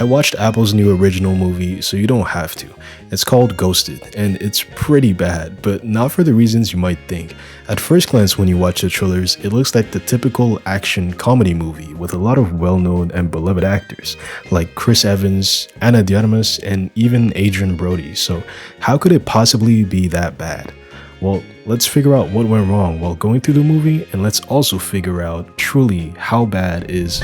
I watched Apple's new original movie, so you don't have to. It's called Ghosted, and it's pretty bad, but not for the reasons you might think. At first glance when you watch the trailers, it looks like the typical action comedy movie with a lot of well-known and beloved actors, like Chris Evans, Ana de Armas, and even Adrian Brody, so how could it possibly be that bad? Well, let's figure out what went wrong while going through the movie, and let's also figure out truly how bad is.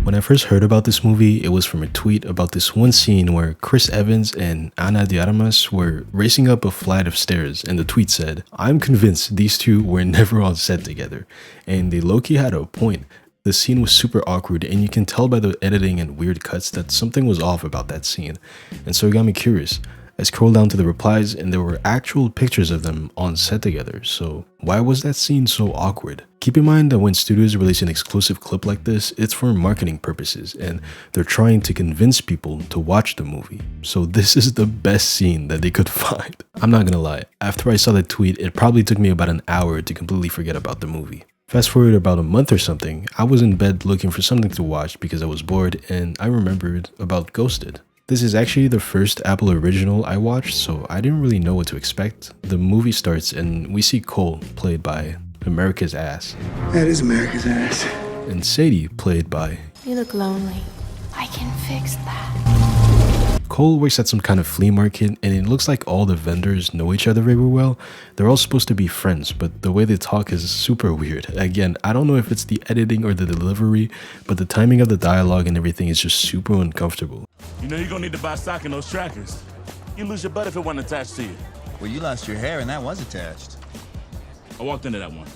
When I first heard about this movie, it was from a tweet about this one scene where Chris Evans and Ana de Armas were racing up a flight of stairs, and the tweet said, "I'm convinced these two were never on set together," and they low-key had a point. The scene was super awkward, and you can tell by the editing and weird cuts that something was off about that scene, and so it got me curious. I scrolled down to the replies and there were actual pictures of them on set together, so why was that scene so awkward? Keep in mind that when studios release an exclusive clip like this, it's for marketing purposes and they're trying to convince people to watch the movie. So this is the best scene that they could find. I'm not gonna lie, after I saw that tweet, it probably took me about an hour to completely forget about the movie. Fast forward about a month or something, I was in bed looking for something to watch because I was bored and I remembered about Ghosted. This is actually the first Apple original I watched, so I didn't really know what to expect. The movie starts and we see Cole, played by America's Ass. That is America's Ass. And Sadie, played by... You look lonely. I can fix that. Cole works at some kind of flea market and it looks like all the vendors know each other very well. They're all supposed to be friends, but the way they talk is super weird. Again, I don't know if it's the editing or the delivery, but the timing of the dialogue and everything is just super uncomfortable. You know you're gonna need to buy stock in those trackers. You lose your butt if it wasn't attached to you. Well, you lost your hair and that was attached. I walked into that one.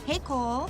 Hey, Cole.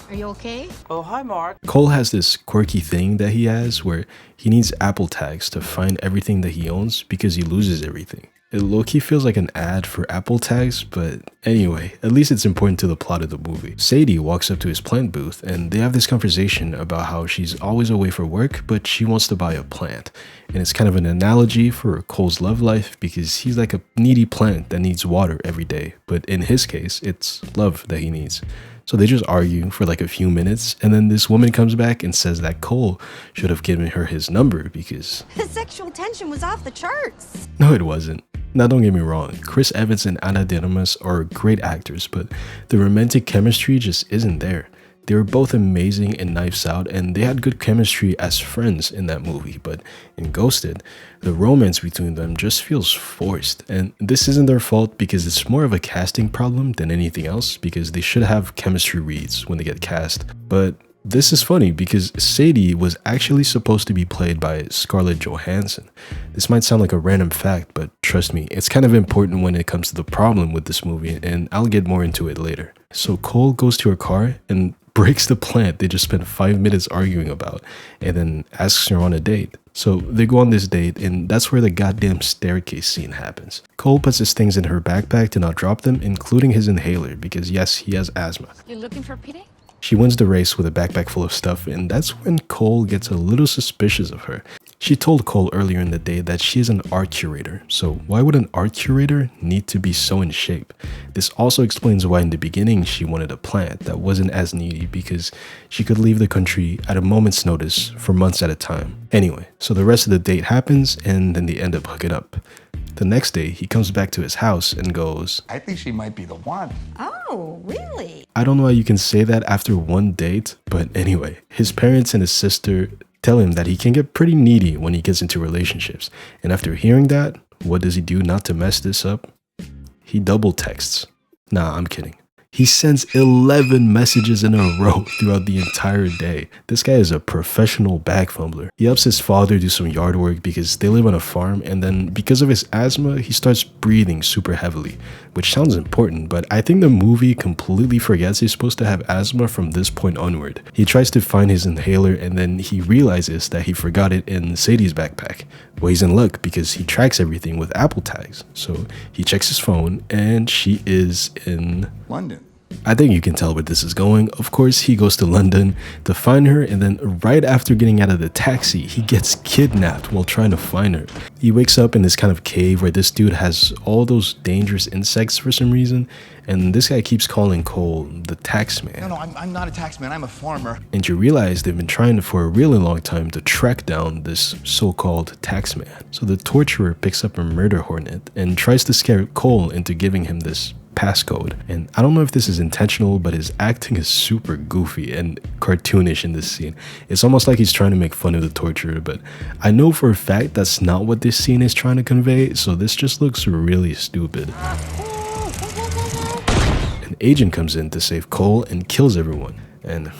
Are you okay? Oh, hi, Mark. Cole has this quirky thing that he has where he needs Apple tags to find everything that he owns because he loses everything. It low-key feels like an ad for Apple tags, but anyway, at least it's important to the plot of the movie. Sadie walks up to his plant booth and they have this conversation about how she's always away for work, but she wants to buy a plant. And it's kind of an analogy for Cole's love life because he's like a needy plant that needs water every day, but in his case, it's love that he needs. So they just argue for like a few minutes, and then this woman comes back and says that Cole should have given her his number because... The sexual tension was off the charts. No, it wasn't. Now don't get me wrong, Chris Evans and Ana de Armas are great actors, but the romantic chemistry just isn't there. They were both amazing in Knives Out and they had good chemistry as friends in that movie, but in Ghosted, the romance between them just feels forced. And this isn't their fault because it's more of a casting problem than anything else because they should have chemistry reads when they get cast. But this is funny because Sadie was actually supposed to be played by Scarlett Johansson. This might sound like a random fact, but trust me, it's kind of important when it comes to the problem with this movie, and I'll get more into it later. So Cole goes to her car and breaks the plant they just spent 5 minutes arguing about and then asks her on a date. So they go on this date and that's where the goddamn staircase scene happens. Cole puts his things in her backpack to not drop them, including his inhaler because yes, he has asthma. You looking for Pete? She wins the race with a backpack full of stuff and that's when Cole gets a little suspicious of her. She told Cole earlier in the day that she is an art curator, so why would an art curator need to be so in shape? This also explains why in the beginning she wanted a plant that wasn't as needy because she could leave the country at a moment's notice for months at a time. Anyway, so the rest of the date happens and then they end up hooking up. The next day, he comes back to his house and goes, I think she might be the one. Oh, really? I don't know how you can say that after one date, but anyway, his parents and his sister tell him that he can get pretty needy when he gets into relationships. And after hearing that, what does he do not to mess this up? He double texts. Nah, I'm kidding. He sends 11 messages in a row throughout the entire day. This guy is a professional bag fumbler. He helps his father do some yard work because they live on a farm, and then because of his asthma, he starts breathing super heavily, which sounds important, but I think the movie completely forgets he's supposed to have asthma from this point onward. He tries to find his inhaler and then he realizes that he forgot it in Sadie's backpack. Well, he's in luck because he tracks everything with Apple tags. So he checks his phone and she is in London. I think you can tell where this is going. Of course, he goes to London to find her, and then right after getting out of the taxi, he gets kidnapped while trying to find her. He wakes up in this kind of cave where this dude has all those dangerous insects for some reason, and this guy keeps calling Cole the tax man. No, I'm not a tax man. I'm a farmer. And you realize they've been trying for a really long time to track down this so-called tax man. So the torturer picks up a murder hornet and tries to scare Cole into giving him this passcode. And I don't know if this is intentional, but his acting is super goofy and cartoonish in this scene. It's almost like he's trying to make fun of the torturer, but I know for a fact that's not what this scene is trying to convey, so this just looks really stupid. An agent comes in to save Cole and kills everyone. And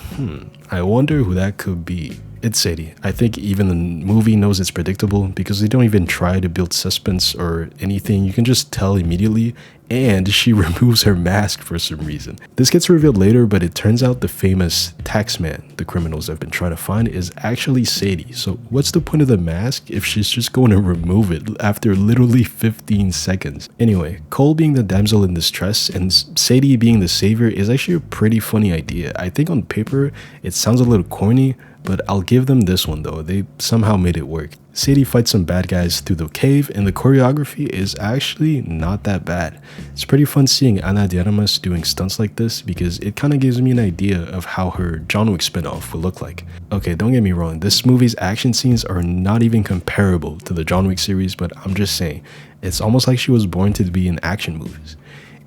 I wonder who that could be. It's Sadie. I think even the movie knows it's predictable because they don't even try to build suspense or anything. You can just tell immediately, and she removes her mask for some reason. This gets revealed later, but it turns out the famous taxman the criminals have been trying to find is actually Sadie. So what's the point of the mask if she's just going to remove it after literally 15 seconds? Anyway, Cole being the damsel in distress and Sadie being the savior is actually a pretty funny idea. I think on paper it sounds a little corny, but I'll give them this one though. They somehow made it work. Sadie fights some bad guys through the cave, and the choreography is actually not that bad. It's pretty fun seeing Ana de Armas doing stunts like this because it kind of gives me an idea of how her John Wick spinoff would look like. Okay, don't get me wrong, this movie's action scenes are not even comparable to the John Wick series, but I'm just saying, it's almost like she was born to be in action movies.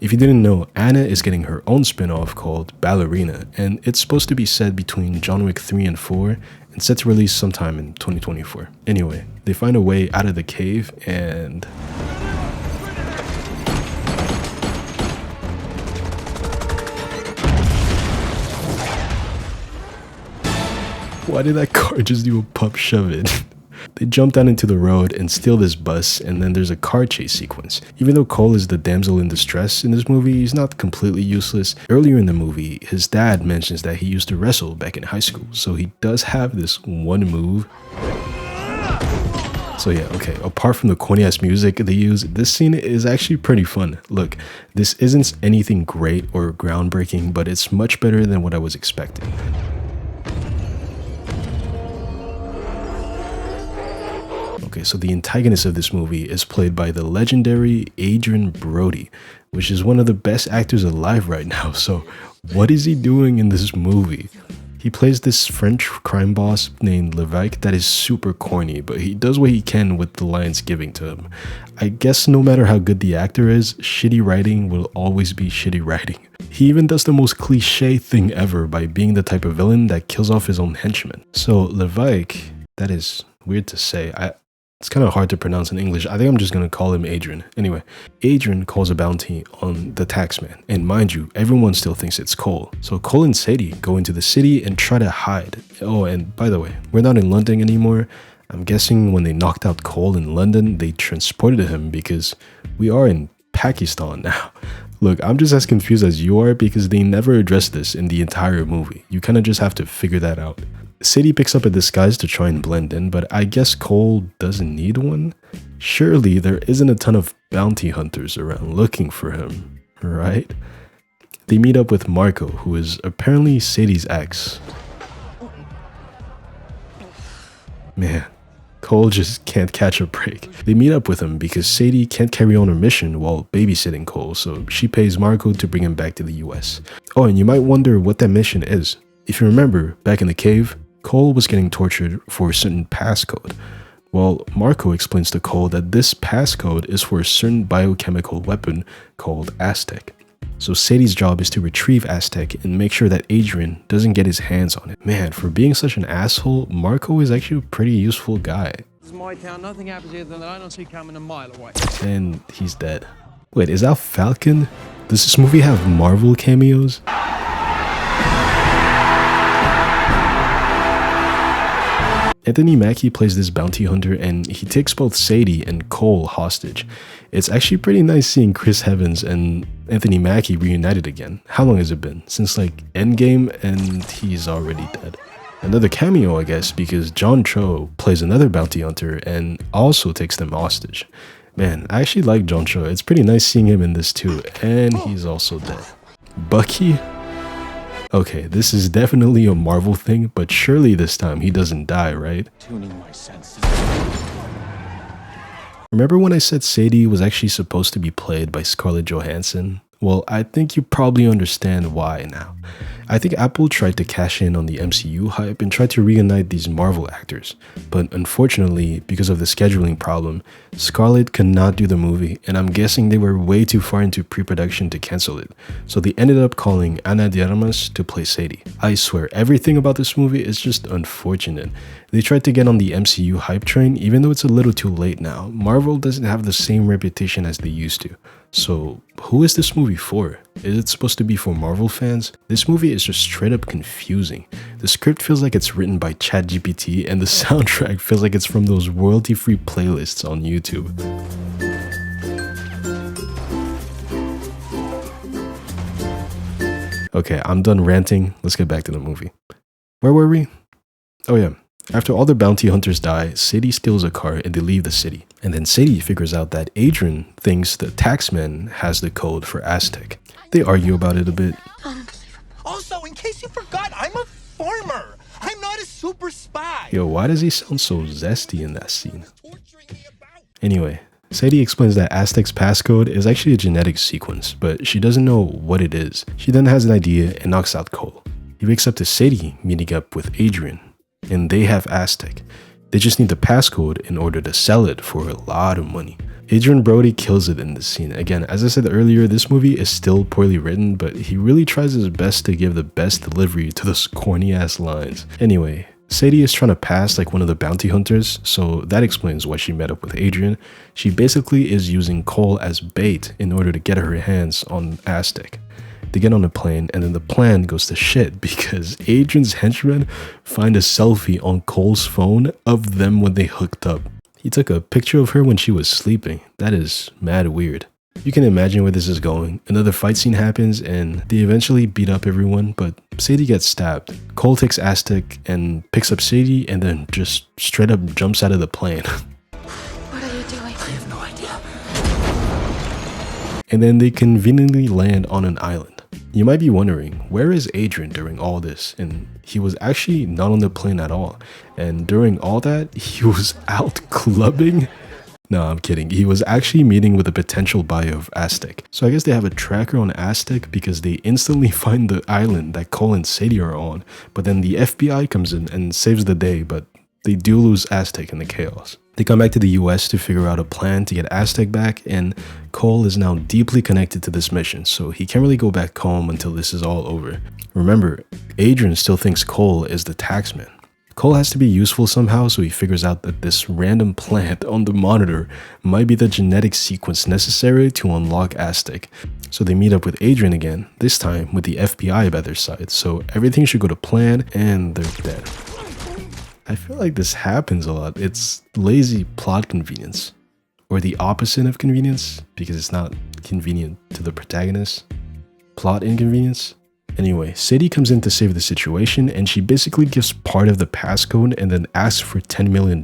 If you didn't know, Anna is getting her own spin-off called Ballerina, and it's supposed to be set between John Wick 3 and 4 and set to release sometime in 2024. Anyway, they find a way out of the cave and... Why did that car just do a pop shove it? They jump down into the road and steal this bus, and then there's a car chase sequence. Even though Cole is the damsel in distress in this movie, he's not completely useless. Earlier in the movie, his dad mentions that he used to wrestle back in high school, so he does have this one move. So yeah, okay, apart from the corny ass music they use, this scene is actually pretty fun. Look, this isn't anything great or groundbreaking, but it's much better than what I was expecting. Okay, so the antagonist of this movie is played by the legendary Adrien Brody, which is one of the best actors alive right now. So what is he doing in this movie? He plays this French crime boss named LOWIK that is super corny, but he does what he can with the lines given to him. I guess no matter how good the actor is, shitty writing will always be shitty writing. He even does the most cliche thing ever by being the type of villain that kills off his own henchmen. So LOWIK, that is weird to say. It's kind of hard to pronounce in English. I think I'm just going to call him Adrian. Anyway, Adrian calls a bounty on the taxman. And mind you, everyone still thinks it's Cole. So Cole and Sadie go into the city and try to hide. Oh, and by the way, we're not in London anymore. I'm guessing when they knocked out Cole in London, they transported him because we are in Pakistan now. Look, I'm just as confused as you are because they never addressed this in the entire movie. You kind of just have to figure that out. Sadie picks up a disguise to try and blend in, but I guess Cole doesn't need one? Surely there isn't a ton of bounty hunters around looking for him, right? They meet up with Marco, who is apparently Sadie's ex. Man, Cole just can't catch a break. They meet up with him because Sadie can't carry on her mission while babysitting Cole, so she pays Marco to bring him back to the US. Oh, and you might wonder what that mission is. If you remember, back in the cave, Cole was getting tortured for a certain passcode. Well, Marco explains to Cole that this passcode is for a certain biochemical weapon called Aztec. So Sadie's job is to retrieve Aztec and make sure that Adrian doesn't get his hands on it. Man, for being such an asshole, Marco is actually a pretty useful guy. This is my town. Nothing happens here that I don't see coming a mile away. And he's dead. Wait, is that Falcon? Does this movie have Marvel cameos? Anthony Mackie plays this bounty hunter and he takes both Sadie and Cole hostage. It's actually pretty nice seeing Chris Evans and Anthony Mackie reunited again. How long has it been? Since like Endgame, and he's already dead. Another cameo, I guess, because John Cho plays another bounty hunter and also takes them hostage. Man, I actually like John Cho. It's pretty nice seeing him in this too, and he's also dead. Bucky? Okay, this is definitely a Marvel thing, but surely this time he doesn't die, right? Tuning my senses. Remember when I said Sadie was actually supposed to be played by Scarlett Johansson? Well, I think you probably understand why now. I think Apple tried to cash in on the MCU hype and tried to reunite these Marvel actors, but unfortunately, because of the scheduling problem, Scarlett could not do the movie, and I'm guessing they were way too far into pre-production to cancel it, so they ended up calling Ana de Armas to play Sadie. I swear, everything about this movie is just unfortunate. They tried to get on the MCU hype train, even though it's a little too late now. Marvel doesn't have the same reputation as they used to. So, who is this movie for? Is it supposed to be for Marvel fans? This movie is just straight up confusing. The script feels like it's written by ChatGPT, and the soundtrack feels like it's from those royalty-free playlists on YouTube. Okay, I'm done ranting. Let's get back to the movie. Where were we? Oh yeah. After all the bounty hunters die, Sadie steals a car and they leave the city. And then Sadie figures out that Adrian thinks the taxman has the code for Aztec. They argue about it a bit. Also, in case you forgot, I'm a farmer. I'm not a super spy. Yo, why does he sound so zesty in that scene? Anyway, Sadie explains that Aztec's passcode is actually a genetic sequence, but she doesn't know what it is. She then has an idea and knocks out Cole. He wakes up to Sadie meeting up with Adrian, and they have Aztec. They just need the passcode in order to sell it for a lot of money. Adrian Brody kills it in this scene. Again, as I said earlier, this movie is still poorly written, but he really tries his best to give the best delivery to those corny ass lines. Anyway, Sadie is trying to pass like one of the bounty hunters, so that explains why she met up with Adrian. She basically is using Cole as bait in order to get her hands on Aztec. They get on a plane, and then the plan goes to shit because Adrian's henchmen find a selfie on Cole's phone of them when they hooked up. He took a picture of her when she was sleeping. That is mad weird. You can imagine where this is going. Another fight scene happens and they eventually beat up everyone, but Sadie gets stabbed. Cole takes Aztec and picks up Sadie and then just straight up jumps out of the plane. What are you doing? I have no idea. And then they conveniently land on an island. You might be wondering, where is Adrian during all this? And he was actually not on the plane at all. And during all that, he was out clubbing. No, I'm kidding. He was actually meeting with a potential buyer of Aztec. So I guess they have a tracker on Aztec because they instantly find the island that Cole and Sadie are on. But then the FBI comes in and saves the day, but they do lose Aztec in the chaos. They come back to the US to figure out a plan to get Aztec back, and Cole is now deeply connected to this mission, so he can't really go back home until this is all over. Remember, Adrian still thinks Cole is the taxman. Cole has to be useful somehow, so he figures out that this random plant on the monitor might be the genetic sequence necessary to unlock Aztec. So they meet up with Adrian again, this time with the FBI by their side, so everything should go to plan, and they're dead. I feel like this happens a lot. It's lazy plot convenience, or the opposite of convenience, because it's not convenient to the protagonist. Plot inconvenience. Anyway, Sadie comes in to save the situation, and she basically gives part of the passcode and then asks for $10 million.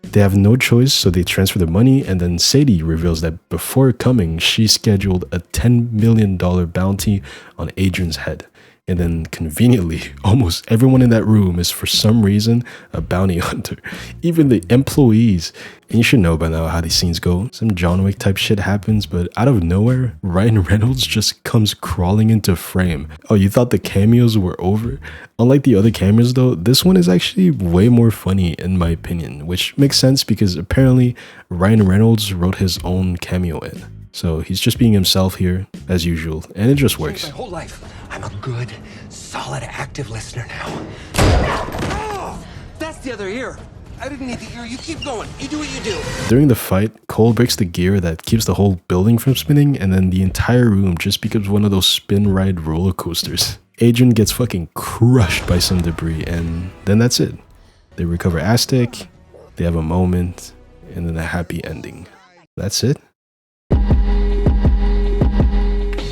They have no choice, so they transfer the money, and then Sadie reveals that before coming, she scheduled a $10 million bounty on Adrian's head. And then conveniently, almost everyone in that room is for some reason a bounty hunter. Even the employees. And you should know by now how these scenes go. Some John Wick type shit happens, but out of nowhere, Ryan Reynolds just comes crawling into frame. Oh, you thought the cameos were over? Unlike the other cameos though, this one is actually way more funny in my opinion, which makes sense because apparently Ryan Reynolds wrote his own cameo in. So he's just being himself here, as usual, and it just works. My whole life, I'm a good, solid, active listener now. Oh, that's the other ear. I didn't need the ear. You keep going. You do what you do. During the fight, Cole breaks the gear that keeps the whole building from spinning, and then the entire room just becomes one of those spin ride roller coasters. Adrian gets fucking crushed by some debris, and then that's it. They recover Aztec, they have a moment, and then a happy ending. That's it.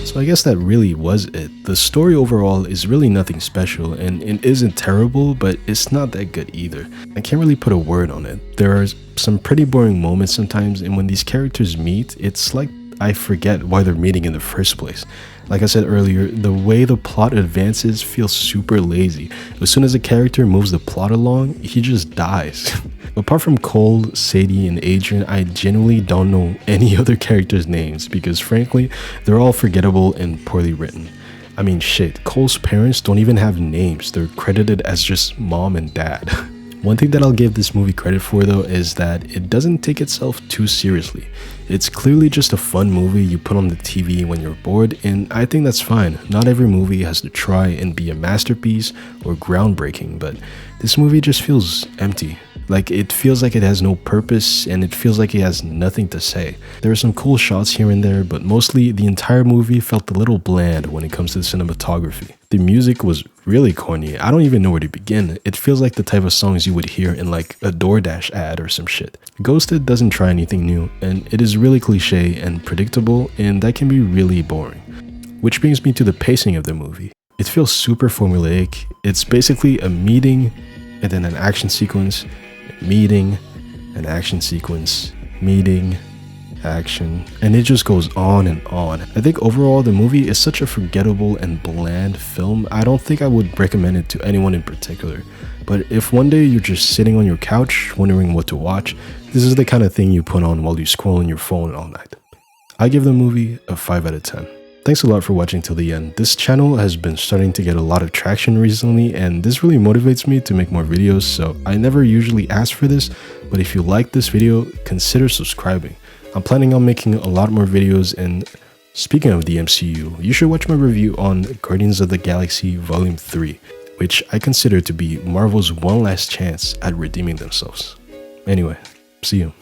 So I guess that really was it. The story overall is really nothing special, and it isn't terrible, but it's not that good either. I can't really put a word on it. There are some pretty boring moments sometimes, and when these characters meet, it's like I forget why they're meeting in the first place. Like I said earlier, the way the plot advances feels super lazy. As soon as a character moves the plot along, he just dies. Apart from Cole, Sadie, and Adrian, I genuinely don't know any other characters' names because frankly, they're all forgettable and poorly written. I mean shit, Cole's parents don't even have names, they're credited as just mom and dad. One thing that I'll give this movie credit for though is that it doesn't take itself too seriously. It's clearly just a fun movie you put on the TV when you're bored, and I think that's fine. Not every movie has to try and be a masterpiece or groundbreaking, but this movie just feels empty. Like it feels like it has no purpose and it feels like it has nothing to say. There are some cool shots here and there, but mostly the entire movie felt a little bland when it comes to the cinematography. The music was really corny. I don't even know where to begin. It feels like the type of songs you would hear in like a DoorDash ad or some shit. Ghosted doesn't try anything new, and it is really cliche and predictable, and that can be really boring. Which brings me to the pacing of the movie. It feels super formulaic. It's basically a meeting and then an action sequence, meeting, an action sequence, meeting, action, and it just goes on and on. I think overall the movie is such a forgettable and bland film. I don't think I would recommend it to anyone in particular, but if one day you're just sitting on your couch wondering what to watch, this is the kind of thing you put on while you scroll on your phone all night. I give the movie a 5 out of 10. Thanks a lot for watching till the end. This channel has been starting to get a lot of traction recently, and this really motivates me to make more videos, so I never usually ask for this, but if you like this video, consider subscribing. I'm planning on making a lot more videos, and speaking of the MCU, you should watch my review on Guardians of the Galaxy Volume 3, which I consider to be Marvel's one last chance at redeeming themselves. Anyway, see you.